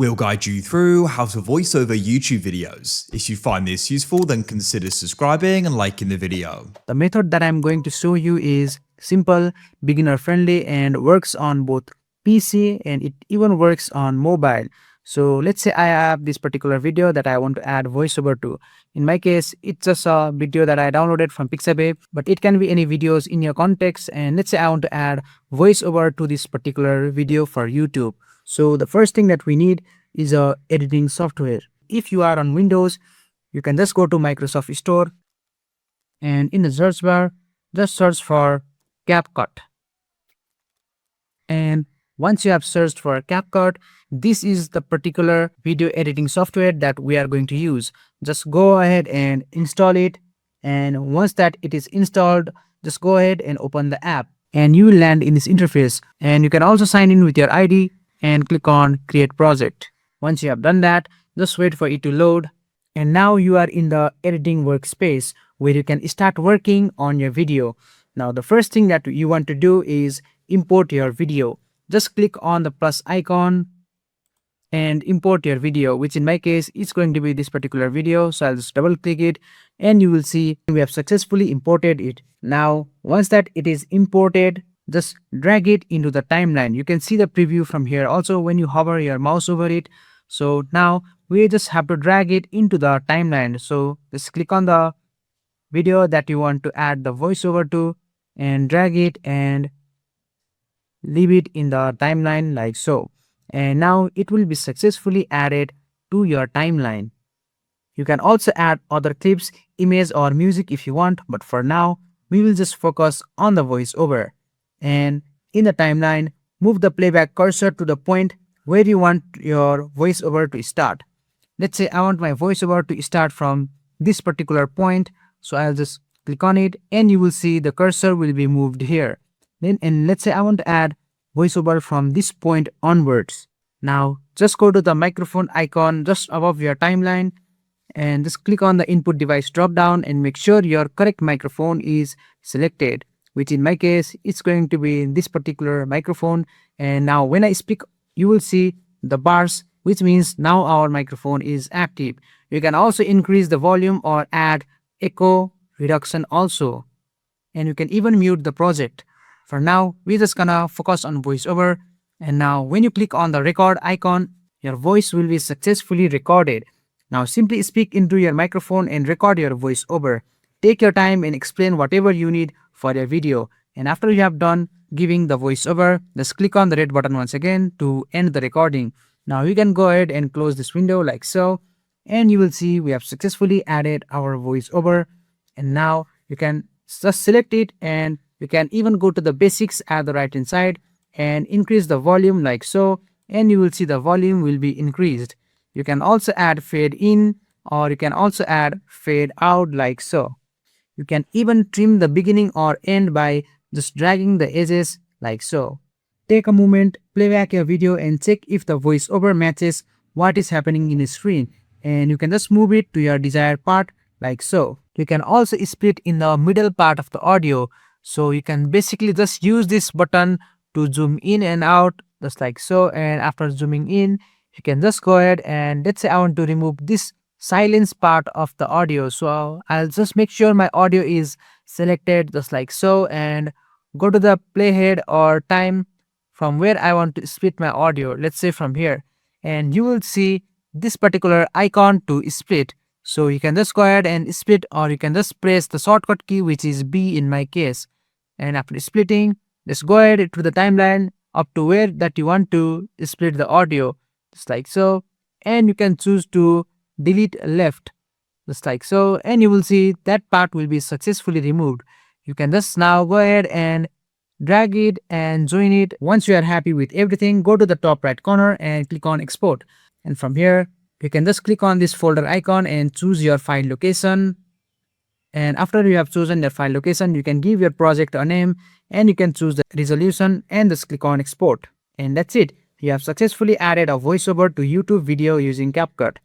We'll guide you through how to voice over YouTube videos. If you find this useful, then consider subscribing and liking the video. The method that I'm going to show you is simple, beginner friendly, and works on both PC and it even works on mobile. So let's say I have this particular video that I want to add voiceover to. In my case, it's just a video that I downloaded from Pixabay, but it can be any videos in your context. And let's say I want to add voiceover to this particular video for YouTube. So the first thing that we need is a editing software. If you are on Windows, you can just go to Microsoft Store and in the search bar, just search for CapCut. And once you have searched for CapCut, this is the particular video editing software that we are going to use. Just go ahead and install it. And once that it is installed, just go ahead and open the app. And you will land in this interface. And you can also sign in with your ID and click on Create Project. Once you have done that, just wait for it to load. And now you are in the editing workspace where you can start working on your video. Now the first thing that you want to do is import your video. Just click on the plus icon and import your video, which in my case is going to be this particular video. So I'll just double click it and you will see we have successfully imported it. Now once that it is imported, just drag it into the timeline. You can see the preview from here also when you hover your mouse over it. So now we just have to drag it into the timeline. So just click on the video that you want to add the voiceover to and drag it and leave it in the timeline like so. And now it will be successfully added to your timeline. You can also add other clips, image or music if you want, but for now we will just focus on the voiceover. And in the timeline, move the playback cursor to the point where you want your voiceover to start. Let's say I want my voiceover to start from this particular point. So I'll just click on it and you will see the cursor will be moved here. And let's say I want to add voiceover from this point onwards. Now just go to the microphone icon just above your timeline and just click on the input device drop down and make sure your correct microphone is selected, which in my case it's going to be this particular microphone. And now when I speak, you will see the bars, which means now our microphone is active. You can also increase the volume or add echo reduction also. And you can even mute the project. For now, we're just gonna focus on voiceover. And now when you click on the record icon, your voice will be successfully recorded. Now simply speak into your microphone and record your voiceover. Take your time and explain whatever you need for your video. And after you have done giving the voiceover, just click on the red button once again to end the recording. Now you can go ahead and close this window like so. And you will see we have successfully added our voiceover. And now you can just select it and you can even go to the basics at the right hand side and increase the volume like so. And you will see the volume will be increased. You can also add fade in or you can also add fade out like so. You can even trim the beginning or end by just dragging the edges like so. Take a moment, play back your video and check if the voiceover matches what is happening in the screen. And you can just move it to your desired part like so. You can also split in the middle part of the audio. So you can basically just use this button to zoom in and out just like so. And after zooming in, you can just go ahead and let's say I want to remove this silence part of the audio. So I'll just make sure my audio is selected just like so and go to the playhead or time from where I want to split my audio. Let's say from here. And you will see this particular icon to split. So you can just go ahead and split or you can just press the shortcut key, which is B in my case. And after splitting, just go ahead to the timeline up to where that you want to split the audio, just like so. And you can choose to delete left, just like so. And you will see that part will be successfully removed. You can just now go ahead and drag it and join it. Once you are happy with everything, go to the top right corner and click on export. And from here, you can just click on this folder icon and choose your file location. And after you have chosen your file location, you can give your project a name and you can choose the resolution and just click on export. And that's it. You have successfully added a voiceover to YouTube video using CapCut.